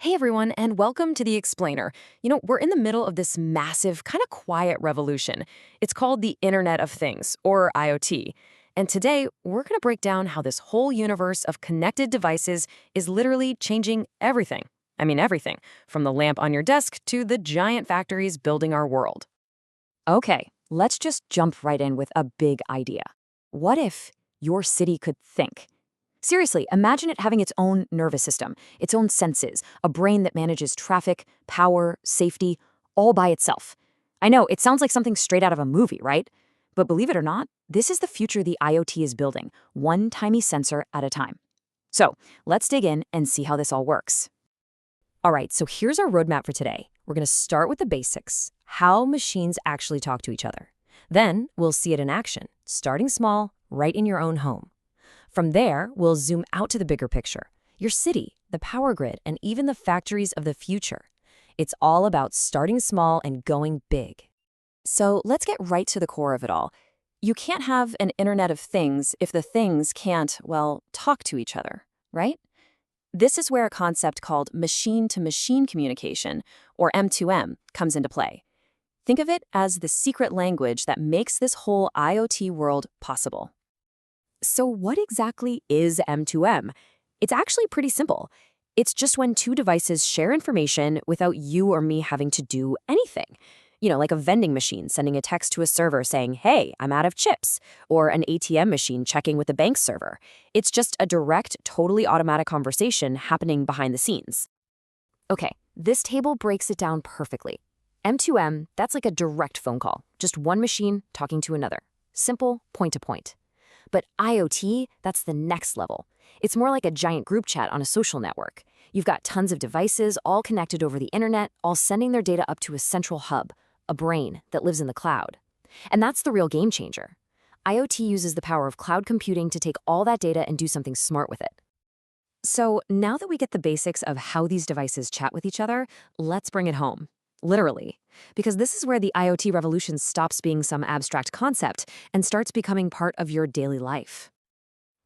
Hey everyone, and welcome to The Explainer. We're in the middle of this massive, kind of quiet revolution. It's called the Internet of Things, or IoT. And today, we're going to break down how this whole universe of connected devices is literally changing everything. I mean, everything, from the lamp on your desk to the giant factories building our world. Okay, let's just jump right in with a big idea. What if your city could think? Seriously, imagine it having its own nervous system, its own senses, a brain that manages traffic, power, safety, all by itself. I know, it sounds like something straight out of a movie, right? But believe it or not, this is the future the IoT is building, one tiny sensor at a time. So, let's dig in and see how this all works. All right, so here's our roadmap for today. We're going to start with the basics, how machines actually talk to each other. Then we'll see it in action, starting small, right in your own home. From there, we'll zoom out to the bigger picture, your city, the power grid, and even the factories of the future. It's all about starting small and going big. So let's get right to the core of it all. You can't have an Internet of Things if the things can't, well, talk to each other, right? This is where a concept called machine-to-machine communication, or M2M, comes into play. Think of it as the secret language that makes this whole IoT world possible. So what exactly is M2M? It's actually pretty simple. It's just when two devices share information without you or me having to do anything. Like a vending machine sending a text to a server saying, "Hey, I'm out of chips," or an ATM machine checking with the bank server. It's just a direct, totally automatic conversation happening behind the scenes. Okay, this table breaks it down perfectly. M2M, that's like a direct phone call, just one machine talking to another. Simple, point to point. But IoT, that's the next level. It's more like a giant group chat on a social network. You've got tons of devices all connected over the internet, all sending their data up to a central hub, a brain that lives in the cloud. And that's the real game changer. IoT uses the power of cloud computing to take all that data and do something smart with it. So now that we get the basics of how these devices chat with each other, let's bring it home. Literally. Because this is where the IoT revolution stops being some abstract concept and starts becoming part of your daily life.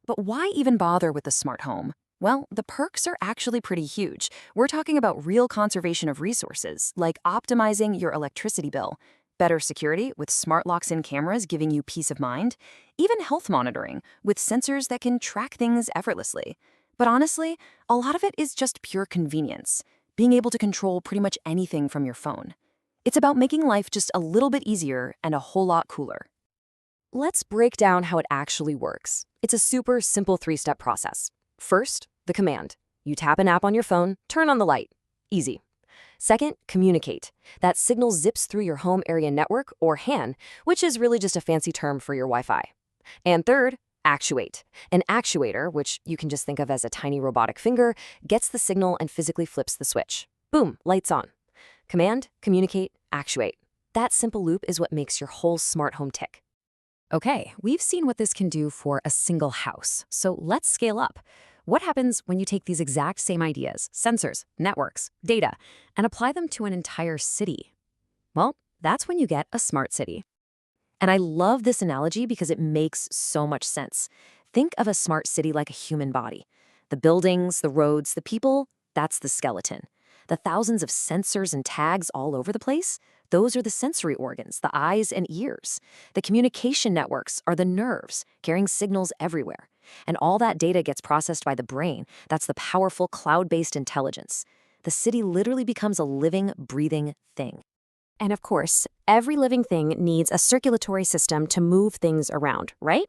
But why even bother with the smart home? Well, the perks are actually pretty huge. We're talking about real conservation of resources, like optimizing your electricity bill, better security with smart locks-in cameras giving you peace of mind, even health monitoring with sensors that can track things effortlessly. But honestly, a lot of it is just pure convenience, being able to control pretty much anything from your phone. It's about making life just a little bit easier and a whole lot cooler. Let's break down how it actually works. It's a super simple three-step process. First, the command. You tap an app on your phone, turn on the light. Easy. Second, communicate. That signal zips through your home area network, or HAN, which is really just a fancy term for your Wi-Fi. And third, actuate. An actuator, which you can just think of as a tiny robotic finger, gets the signal and physically flips the switch. Boom, lights on. Command, communicate, actuate. That simple loop is what makes your whole smart home tick. Okay, we've seen what this can do for a single house, so let's scale up. What happens when you take these exact same ideas, sensors, networks, data, and apply them to an entire city? Well, that's when you get a smart city. And I love this analogy because it makes so much sense. Think of a smart city like a human body. The buildings, the roads, the people, that's the skeleton. The thousands of sensors and tags all over the place, those are the sensory organs, the eyes and ears. The communication networks are the nerves, carrying signals everywhere. And all that data gets processed by the brain. That's the powerful cloud-based intelligence. The city literally becomes a living, breathing thing. And of course, every living thing needs a circulatory system to move things around, right?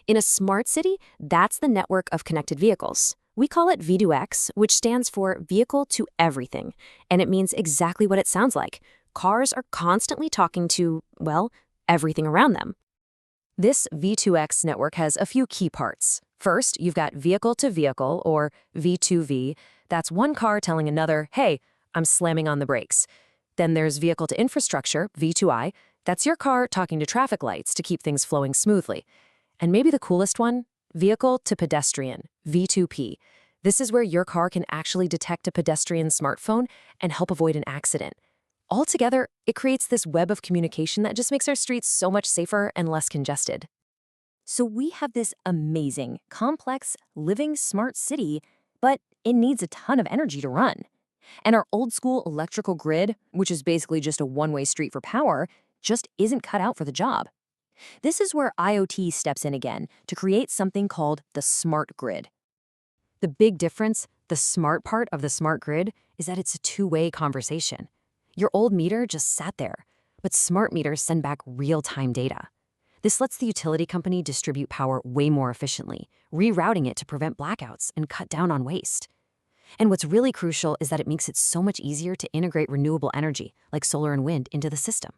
In a smart city, that's the network of connected vehicles. We call it V2X, which stands for Vehicle to Everything, and it means exactly what it sounds like. Cars are constantly talking to, well, everything around them. This V2X network has a few key parts. First, you've got vehicle to vehicle, or V2V. That's one car telling another, "Hey, I'm slamming on the brakes." Then there's vehicle to infrastructure, V2I. That's your car talking to traffic lights to keep things flowing smoothly. And maybe the coolest one, vehicle to pedestrian, V2P. This is where your car can actually detect a pedestrian smartphone and help avoid an accident. Altogether, it creates this web of communication that just makes our streets so much safer and less congested. So we have this amazing, complex, living smart city, but it needs a ton of energy to run. And our old school electrical grid, which is basically just a one-way street for power, just isn't cut out for the job. This is where IoT steps in again to create something called the smart grid. The big difference, the smart part of the smart grid, is that it's a two-way conversation. Your old meter just sat there, but smart meters send back real-time data. This lets the utility company distribute power way more efficiently, rerouting it to prevent blackouts and cut down on waste. And what's really crucial is that it makes it so much easier to integrate renewable energy, like solar and wind, into the system.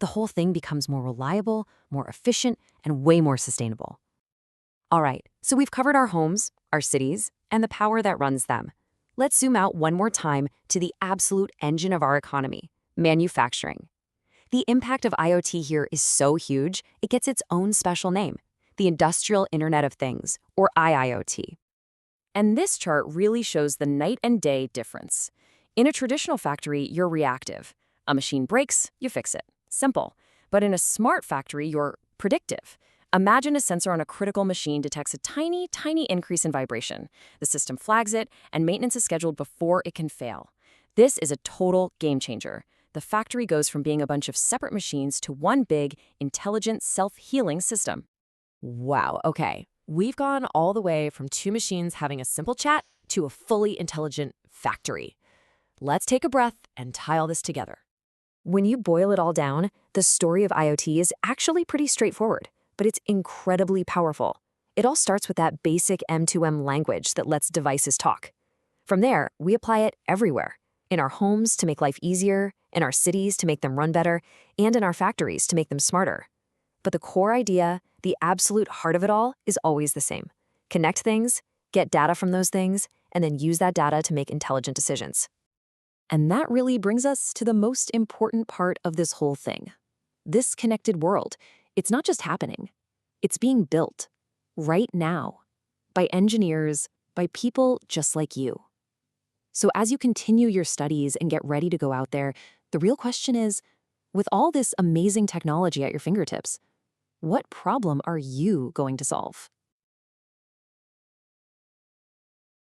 The whole thing becomes more reliable, more efficient, and way more sustainable. All right, so we've covered our homes, our cities, and the power that runs them. Let's zoom out one more time to the absolute engine of our economy, manufacturing. The impact of IoT here is so huge, it gets its own special name, the Industrial Internet of Things, or IIoT. And this chart really shows the night and day difference. In a traditional factory, you're reactive. A machine breaks, you fix it. Simple. But in a smart factory, you're predictive. Imagine a sensor on a critical machine detects a tiny, tiny increase in vibration. The system flags it, and maintenance is scheduled before it can fail. This is a total game changer. The factory goes from being a bunch of separate machines to one big, intelligent, self-healing system. Wow, okay. We've gone all the way from two machines having a simple chat to a fully intelligent factory. Let's take a breath and tie all this together. When you boil it all down, the story of IoT is actually pretty straightforward, but it's incredibly powerful. It all starts with that basic M2M language that lets devices talk. From there, we apply it everywhere, in our homes to make life easier, in our cities to make them run better, and in our factories to make them smarter. But the core idea, the absolute heart of it all, is always the same. Connect things, get data from those things, and then use that data to make intelligent decisions. And that really brings us to the most important part of this whole thing. This connected world, it's not just happening. It's being built, right now, by engineers, by people just like you. So as you continue your studies and get ready to go out there, the real question is, with all this amazing technology at your fingertips, what problem are you going to solve?